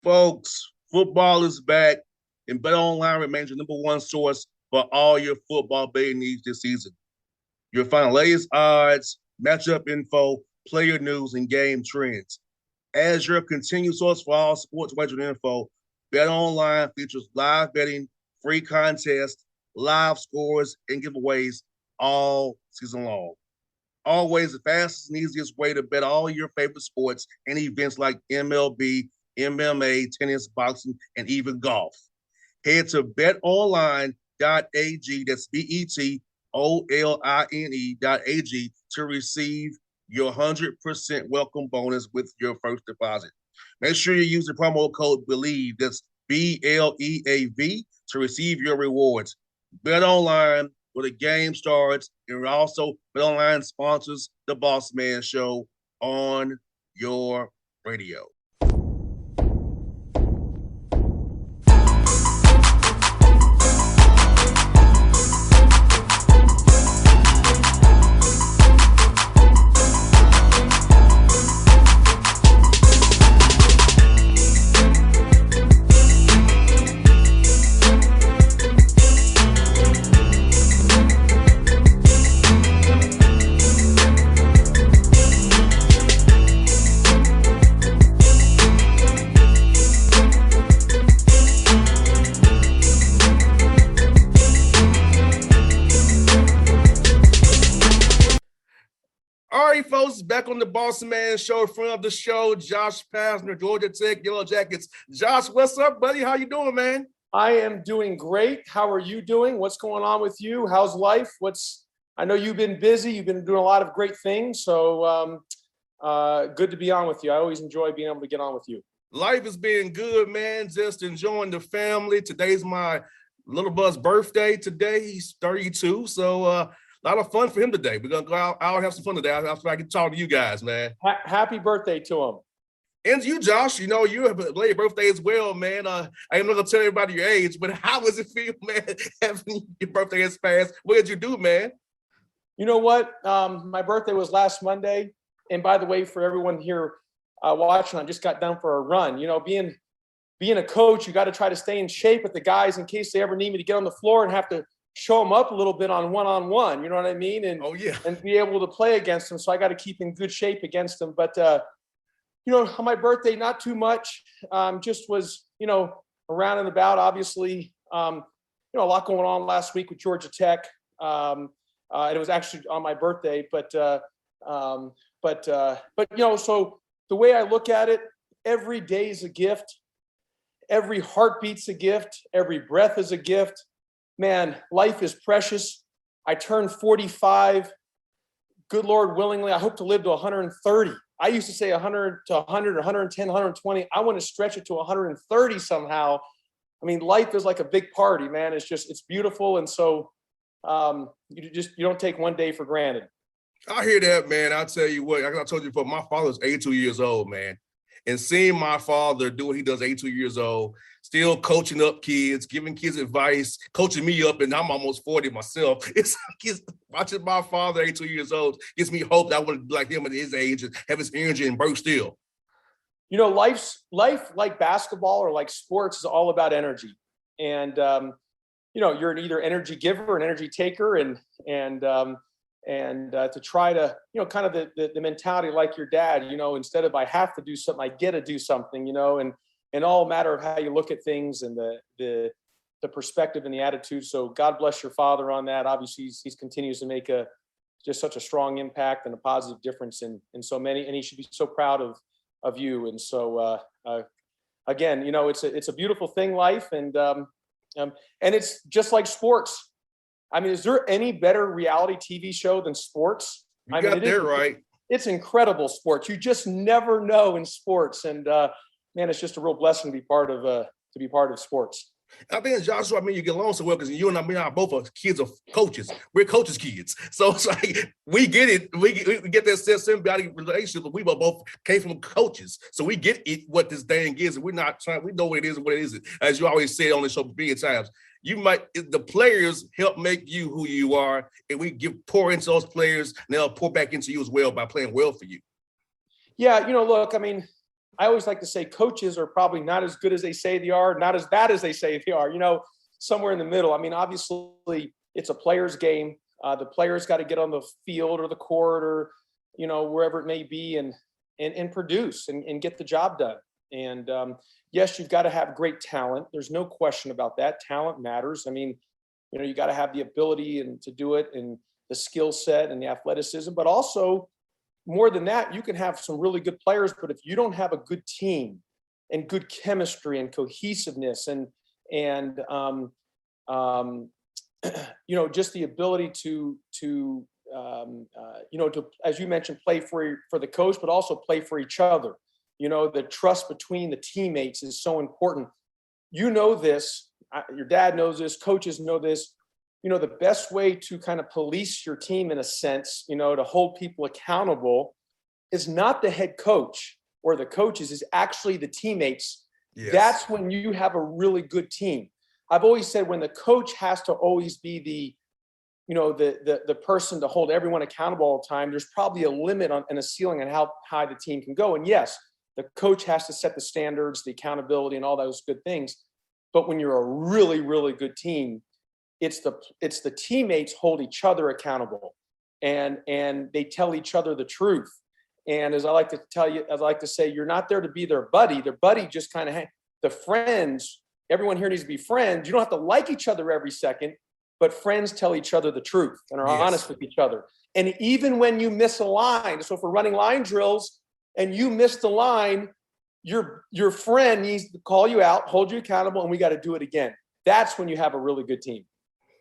Folks, football is back, and BetOnline remains your number one source for all your football betting needs this season. You'll find latest odds, matchup info, player news, and game trends. As your continued source for all sports wagering info, BetOnline features live betting, free contests, live scores, and giveaways all season long. Always the fastest and easiest way to bet all your favorite sports and events like MLB, MMA, tennis, boxing, and even golf. Head to betonline.ag, that's betonline.ag, to receive your 100% welcome bonus with your first deposit. Make sure you use the promo code BELIEVE, that's BLEAV, to receive your rewards. BetOnline, where the game starts, and also BetOnline sponsors the Bossman Show on your radio. Folks, back on the Bossman Show. In front of the show, Josh Pastner, Georgia Tech, Yellow Jackets. Josh, what's up, buddy? How you doing, man? I am doing great. How are you doing? What's going on with you? How's life? I know you've been busy. You've been doing a lot of great things. So good to be on with you. I always enjoy being able to get on with you. Life has been good, man. Just enjoying the family. Today's my little buzz birthday today. He's 32. So a lot of fun for him today. We're going to go out and have some fun today. After I can talk to you guys, man. Happy birthday to him. And you, Josh, you know, you have a late birthday as well, man. I am not going to tell everybody your age, but how does it feel, man, having your birthday has passed? What did you do, man? You know what? My birthday was last Monday. And by the way, for everyone here watching, I just got done for a run. You know, being a coach, you got to try to stay in shape with the guys in case they ever need me to get on the floor and have to show them up a little bit on one-on-one, you know what I mean? And, and be able to play against them. So I got to keep in good shape against them. But, you know, on my birthday, not too much, just was, you know, around and about, obviously, you know, a lot going on last week with Georgia Tech. And it was actually on my birthday, but, you know, so the way I look at it, every day is a gift. Every heartbeat's a gift. Every breath is a gift. Man, life is precious. I turned 45. Good Lord, willingly, I hope to live to 130. I used to say 100 to 100, 110, 120. I want to stretch it to 130 somehow. I mean, life is like a big party, man. It's beautiful. And so you don't take one day for granted. I hear that, man. I'll tell you what, like I told you before, my father's 82 years old, man. And seeing my father do what he does, 82 years old, still coaching up kids, giving kids advice, coaching me up, and I'm almost 40 myself. It's watching my father, 82 years old, gives me hope that I want to be like him at his age and have his energy and burst still. You know, life like basketball or like sports is all about energy. And, you know, you're either energy giver or an energy taker. And to try to, you know, kind of the mentality like your dad, you know, instead of I have to do something, I get to do something, you know, and all matter of how you look at things and the perspective and the attitude. So God bless your father on that. Obviously, he continues to make just such a strong impact and a positive difference in so many, and he should be so proud of you. And so again, you know, it's a beautiful thing, life, and it's just like sports. I mean, is there any better reality TV show than sports? You got there right. It's incredible sports. You just never know in sports, and man, it's just a real blessing to be part of sports. I mean, Joshua, I mean, you get along so well because you and I are both kids of coaches. We're coaches' kids. So it's like, we get it. We get that symbiotic relationship, but we both came from coaches. So we get it, what this thing is, and we know what it is and what it isn't. As you always said on the show many times, the players help make you who you are, and we pour into those players, and they'll pour back into you as well by playing well for you. Yeah, you know, look, I mean, I always like to say coaches are probably not as good as they say they are, not as bad as they say they are, somewhere in the middle. I mean, obviously it's a player's game. The players got to get on the field or the court or, wherever it may be and produce and get the job done. And yes, you've got to have great talent. There's no question about that. Talent matters. I mean, you got to have the ability and to do it and the skill set and the athleticism, but also more than that, you can have some really good players, but if you don't have a good team and good chemistry and cohesiveness and just the ability to as you mentioned, play for the coach, but also play for each other. The trust between the teammates is so important. This, your dad knows this, coaches know this. The best way to kind of police your team in a sense, to hold people accountable is not the head coach or the coaches, is actually the teammates. Yes. That's when you have a really good team. I've always said when the coach has to always be the person to hold everyone accountable all the time, there's probably a limit and a ceiling on how high the team can go. And yes, the coach has to set the standards, the accountability, and all those good things. But when you're a really, really good team, it's the teammates hold each other accountable and they tell each other the truth. And as I like to say, you're not there to be their buddy. Their buddy just kind of the friends. Everyone here nees to be friends. You don't have to like each other every second, but friends tell each other the truth and are honest with each other. And even when you miss a line, so if we're running line drills and you miss the line, your friend needs to call you out, hold you accountable, and we got to do it again. That's when you have a really good team.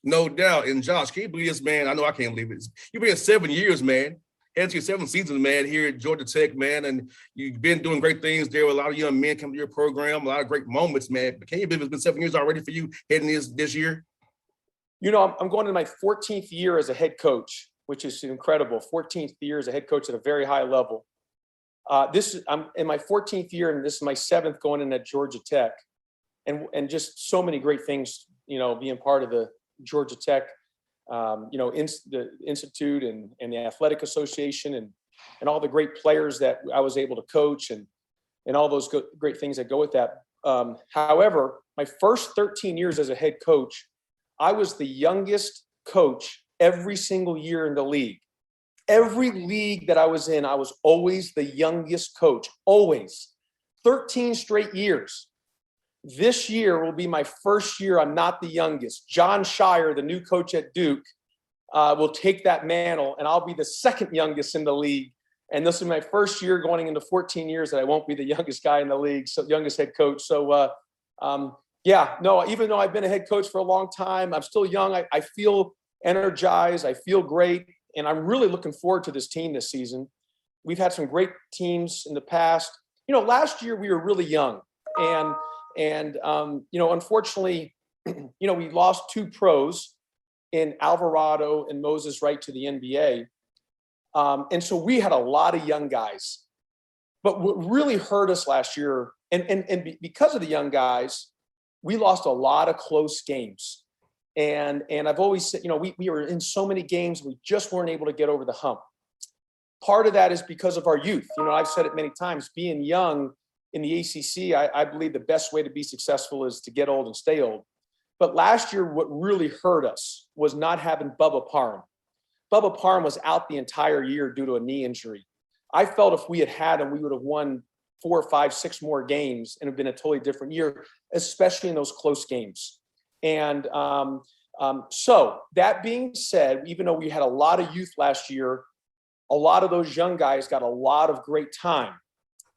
No doubt. And Josh, can you believe this, man? I know I can't believe it. You've been here 7 years, man. Heading to your 7th season, man, here at Georgia Tech, man. And you've been doing great things there with a lot of young men coming to your program, a lot of great moments, man. But can you believe it's been 7 years already for you heading this year? I'm going into my 14th year as a head coach, which is incredible. 14th year as a head coach at a very high level. I'm in my 14th year, and this is my 7th going in at Georgia Tech. And just so many great things, being part of the Georgia Tech, the Institute and the Athletic Association and all the great players that I was able to coach and all those great things that go with that. However, my first 13 years as a head coach, I was the youngest coach every single year in the league. Every league that I was in, I was always the youngest coach, always. 13 straight years. This year will be my first year. I'm not the youngest. John Shire, the new coach at Duke, will take that mantle, and I'll be the second youngest in the league. And this is my first year going into 14 years that I won't be the youngest guy in the league, so youngest head coach. So, even though I've been a head coach for a long time, I'm still young. I feel energized. I feel great. And I'm really looking forward to this team this season. We've had some great teams in the past. Last year we were really young. And unfortunately, we lost 2 pros in Alvarado and Moses Wright to the NBA. And so we had a lot of young guys. But what really hurt us last year, and because of the young guys, we lost a lot of close games. And I've always said, we were in so many games, we just weren't able to get over the hump. Part of that is because of our youth. I've said it many times, being young in the ACC, I believe the best way to be successful is to get old and stay old. But last year, what really hurt us was not having Bubba Parham. Bubba Parham was out the entire year due to a knee injury. I felt if we had him, we would have won 4, 5, 6 more games and have been a totally different year, especially in those close games. And so that being said, even though we had a lot of youth last year, a lot of those young guys got a lot of great time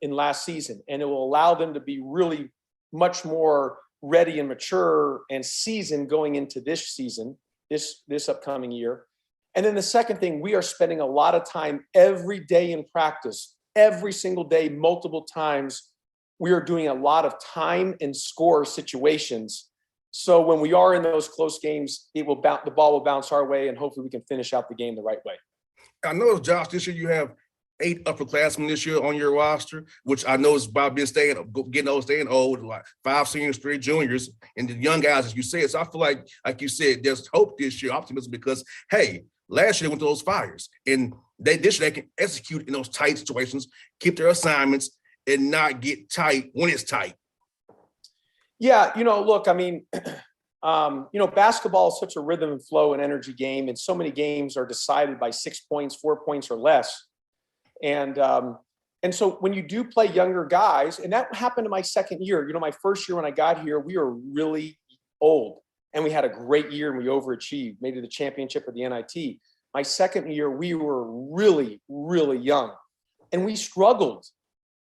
in last season, and it will allow them to be really much more ready and mature and seasoned going into this season, this upcoming year. And then the second thing, we are spending a lot of time every day in practice, every single day, multiple times. We are doing a lot of time and score situations. So when we are in those close games, the ball will bounce our way, and hopefully we can finish out the game the right way. I know, Josh, this year you have 8 upperclassmen this year on your roster, which I know is about getting old, like 5 seniors, 3 juniors, and the young guys, as you said. So I feel like you said, there's hope this year, optimism, because, hey, last year they went through those fires, and this year they can execute in those tight situations, keep their assignments, and not get tight when it's tight? Yeah, look, I mean, basketball is such a rhythm and flow and energy game, and so many games are decided by 6 points, 4 points or less. And so when you do play younger guys, and that happened in my second year, my first year when I got here, we were really old and we had a great year and we overachieved, made it to the championship of the NIT. My second year, we were really, really young and we struggled.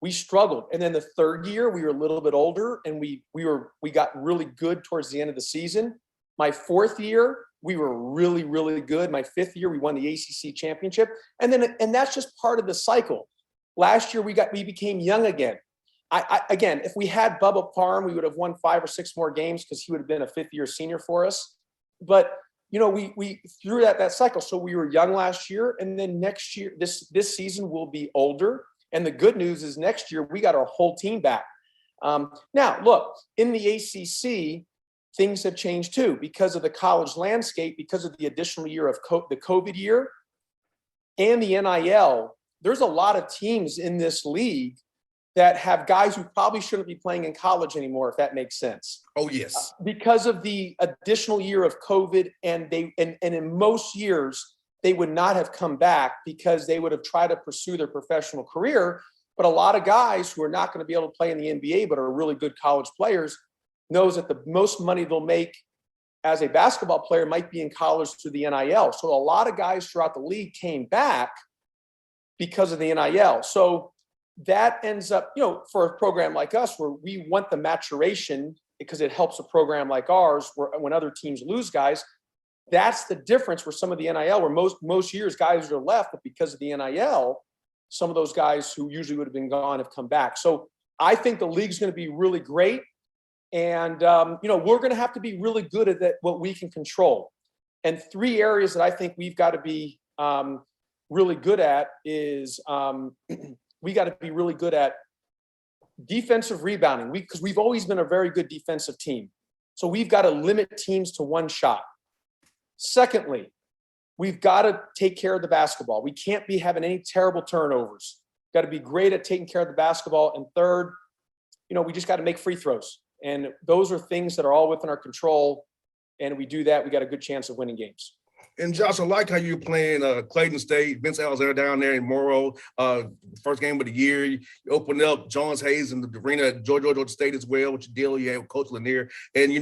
And then the third year, we were a little bit older and we got really good towards the end of the season. My fourth year, we were really, really good. My fifth year, we won the ACC championship. And that's just part of the cycle. Last year, we became young again. Again, if we had Bubba Parham, we would have won 5 or 6 more games because he would have been a fifth-year senior for us. But we threw that cycle. So we were young last year, and then next year, this season, we'll be older. And the good news is next year we got our whole team back. Now, look, in the ACC, things have changed too because of the college landscape, because of the additional year of the COVID year and the NIL. There's a lot of teams in this league that have guys who probably shouldn't be playing in college anymore, if that makes sense. Oh, yes. Because of the additional year of COVID, and in most years, they would not have come back because they would have tried to pursue their professional career. But a lot of guys who are not going to be able to play in the NBA but are really good college players knows that the most money they'll make as a basketball player might be in college through the NIL. So a lot of guys throughout the league came back because of the NIL. So that ends up, for a program like us where we want the maturation because it helps a program like ours where when other teams lose guys, that's the difference where some of the NIL, where most years guys are left, but because of the NIL, some of those guys who usually would have been gone have come back. So I think the league's going to be really great. And, we're going to have to be really good at that, what we can control. And 3 areas that I think we've got to be really good at is we got to be really good at defensive rebounding because we've always been a very good defensive team. So we've got to limit teams to one shot. Secondly, we've got to take care of the basketball. We can't be having any terrible turnovers. Got to be great at taking care of the basketball. And third, we just got to make free throws. And those are things that are all within our control. And we do that, we got a good chance of winning games. And Josh, I like how you're playing Clayton State, Vince Alexander down there in Morrow, first game of the year. You opened up Jones Hayes in the arena at Georgia State as well, which you deal you had with Coach Lanier. And,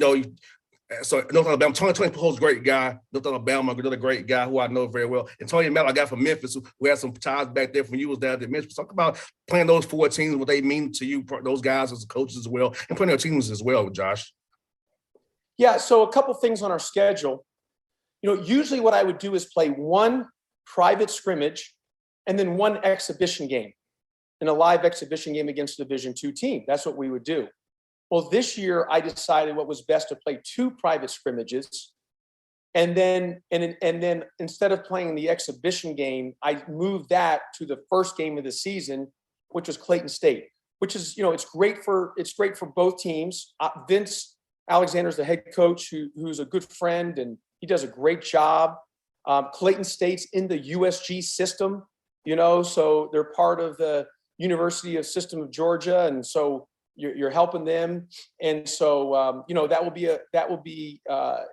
so North Alabama, Tony Poe's a great guy. North Alabama, another great guy who I know very well. And Tony Mello, I got from Memphis, who had some ties back there when you was down at Memphis. Talk about playing those 4 teams, what they mean to you, those guys as coaches as well, and playing their teams as well, Josh. Yeah, so a couple things on our schedule. Usually what I would do is play 1 private scrimmage and then 1 exhibition game, in a live exhibition game against a Division II team. That's what we would do. Well, this year I decided what was best to play 2 private scrimmages, and then instead of playing the exhibition game, I moved that to the first game of the season, which was Clayton State. Which is, it's great for both teams. Vince Alexander's the head coach, who's a good friend, and he does a great job. Clayton State's in the USG system, so they're part of the University of System of Georgia, and so you're helping them. And so that will be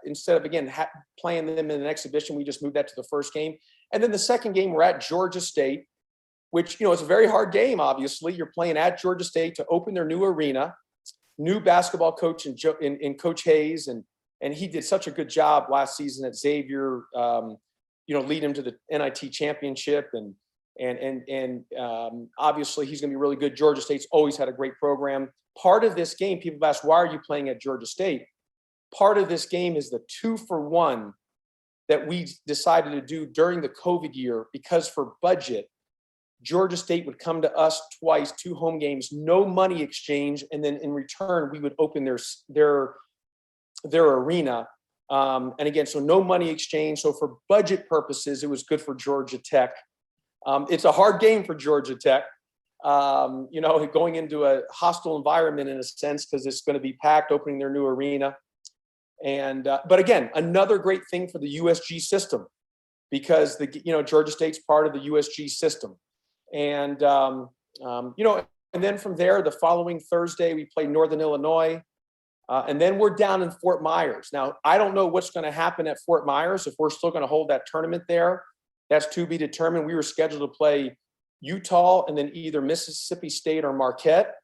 instead of again playing them in an exhibition, we just moved that to the first game. And then the second game, we're at Georgia State, which it's a very hard game. Obviously, you're playing at Georgia State to open their new arena, new basketball coach in Coach Hayes, and he did such a good job last season at Xavier, lead him to the NIT championship. And obviously he's going to be really good. Georgia State's always had a great program. Part of this game, people have asked, why are you playing at Georgia State? Part of this game is the 2-for-1 that we decided to do during the COVID year, because for budget, Georgia State would come to us twice, 2 home games, no money exchange. And then in return, we would open their arena. And again, so no money exchange. So for budget purposes, it was good for Georgia Tech. It's a hard game for Georgia Tech, going into a hostile environment in a sense, because it's going to be packed, opening their new arena. And but again, another great thing for the USG system, because Georgia State's part of the USG system. And and then from there, the following Thursday, we play Northern Illinois. And then we're down in Fort Myers. Now, I don't know what's going to happen at Fort Myers, if we're still going to hold that tournament there. That's to be determined. We were scheduled to play Utah and then either Mississippi State or Marquette.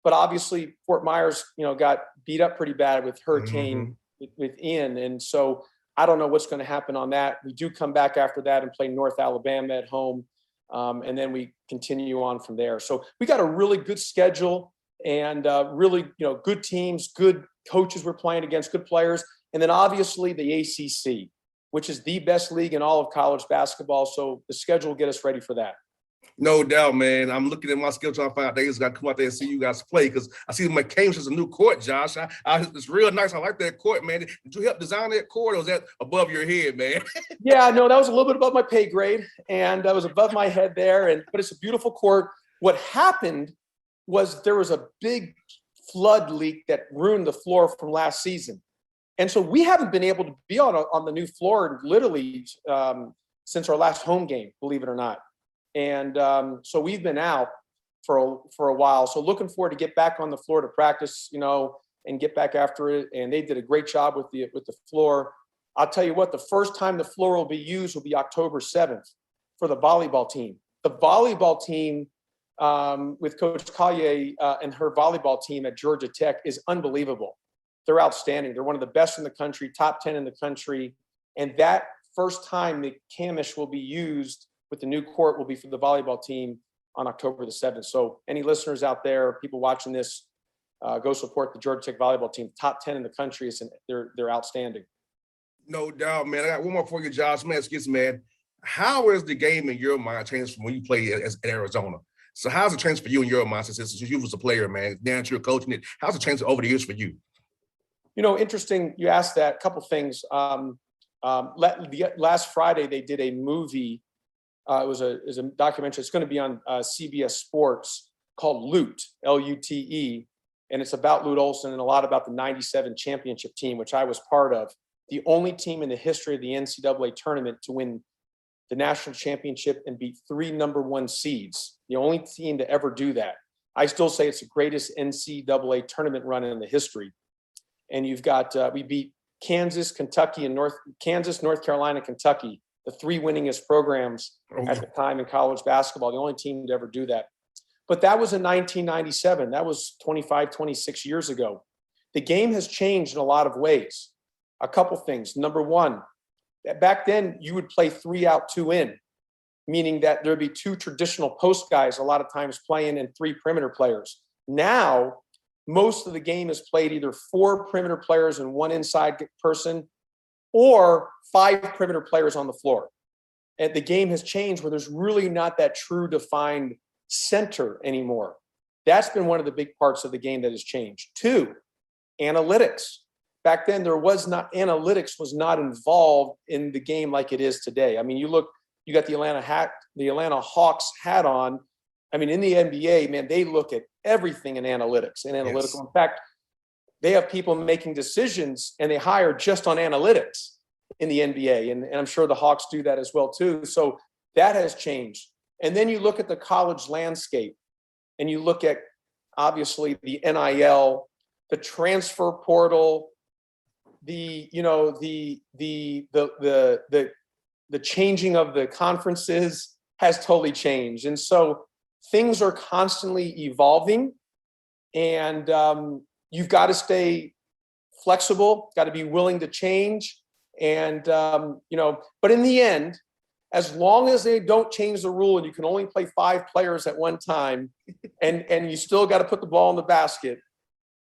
But obviously, Fort Myers, got beat up pretty bad with Hurricane with Ian. And so I don't know what's going to happen on that. We do come back after that and play North Alabama at home. And then we continue on from there. So we got a really good schedule and really, good teams, good coaches we're playing against, good players. And then obviously the ACC, which is the best league in all of college basketball. So the schedule will get us ready for that. No doubt, man. I'm looking at my schedule trying to find out days I got to come out there and see you guys play because I see McCain is a new court, Josh. It's real nice. I like that court, man. Did you help design that court, or was that above your head, man? Yeah, no, that was a little bit above my pay grade, and that was above my head there. But it's a beautiful court. What happened was there was a big flood leak that ruined the floor from last season. And so we haven't been able to be on the new floor literally since our last home game, believe it or not. And so we've been out for a while. So looking forward to get back on the floor to practice, and get back after it. And they did a great job with the floor. I'll tell you what, the first time the floor will be used will be October 7th for the volleyball team. The volleyball team with Coach Collier and her volleyball team at Georgia Tech is unbelievable. They're outstanding. They're one of the best in the country, top 10 in the country. And that first time the Camish will be used with the new court will be for the volleyball team on October the 7th. So any listeners out there, people watching this, go support the Georgia Tech volleyball team, top 10 in the country. They're outstanding. No doubt, man. I got one more for you, Josh. Man, man. How is the game in your mind changed from when you played at Arizona? So how's it changed for you in your mind since you was a player, man? Now that you're coaching it, how's it changed over the years for you? Interesting. You asked that. A couple things. Last Friday they did a movie. It was a documentary. It's going to be on CBS Sports called Lute, L-U-T-E, and it's about Lute Olson and a lot about the '97 championship team, which I was part of. The only team in the history of the NCAA tournament to win the national championship and beat 3 number 1 seeds. The only team to ever do that. I still say it's the greatest NCAA tournament run in the history. And you've got we beat Kansas, Kentucky, and North Carolina, Kentucky, the 3 winningest programs at the time in college basketball, the only team to ever do that. But that was in 1997. That was 25, 26 years ago. The game has changed in a lot of ways. A couple things. Number one, back then you would play 3 out, 2 in, meaning that there'd be 2 traditional post guys a lot of times playing and 3 perimeter players. Now, most of the game is played either 4 perimeter players and 1 inside person, or 5 perimeter players on the floor. And the game has changed where there's really not that true defined center anymore. That's been one of the big parts of the game that has changed. 2, analytics. Back then, analytics was not involved in the game like it is today. I mean, you got the Atlanta Hawks hat on. I mean, in the NBA, man, they look at everything in analytics and analytical. Yes. In fact, they have people making decisions and they hire just on analytics in the NBA. And I'm sure the Hawks do that as well, too. So that has changed. And then you look at the college landscape and you look at, obviously, the NIL, the transfer portal, the changing of the conferences has totally changed. And so things are constantly evolving, and you've got to stay flexible, got to be willing to change. And, but in the end, as long as they don't change the rule and you can only play 5 players at one time and you still got to put the ball in the basket,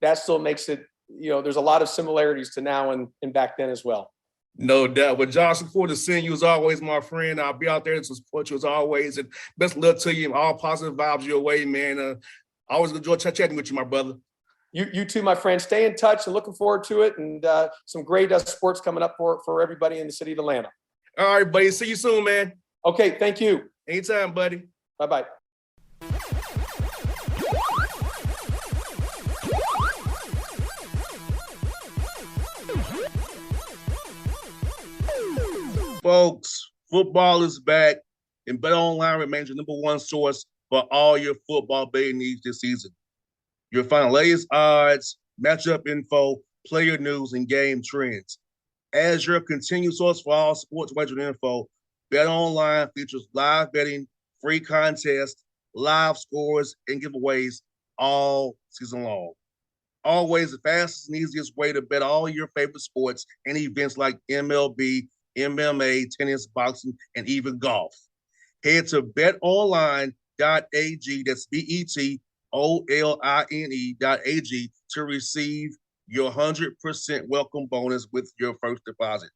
that still makes it, there's a lot of similarities to now and back then as well. No doubt. But Josh, look forward to seeing you as always, my friend. I'll be out there to support you as always. And best of luck to you. All positive vibes your way, man. Always enjoy chatting with you, my brother. You too, my friend. Stay in touch and looking forward to it. And some great sports coming up for everybody in the city of Atlanta. All right, buddy. See you soon, man. Okay, thank you. Anytime, buddy. Bye-bye. Folks, football is back, and BetOnline remains your #1 source for all your football betting needs this season. You'll find latest odds, matchup info, player news, and game trends. As your continued source for all sports wagering info, BetOnline features live betting, free contests, live scores, and giveaways all season long. Always the fastest and easiest way to bet all your favorite sports and events like MLB, MMA, tennis, boxing, and even golf. Head to betonline.ag, that's betonline.ag, to receive your 100% welcome bonus with your first deposit.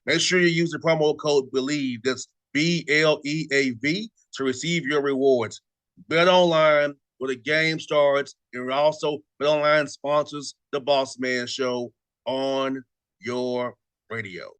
Make sure you use the promo code BELIEVE, that's BLEAV, to receive your rewards. Bet online where the game starts, and also BetOnline sponsors the Bossman Show on your radio.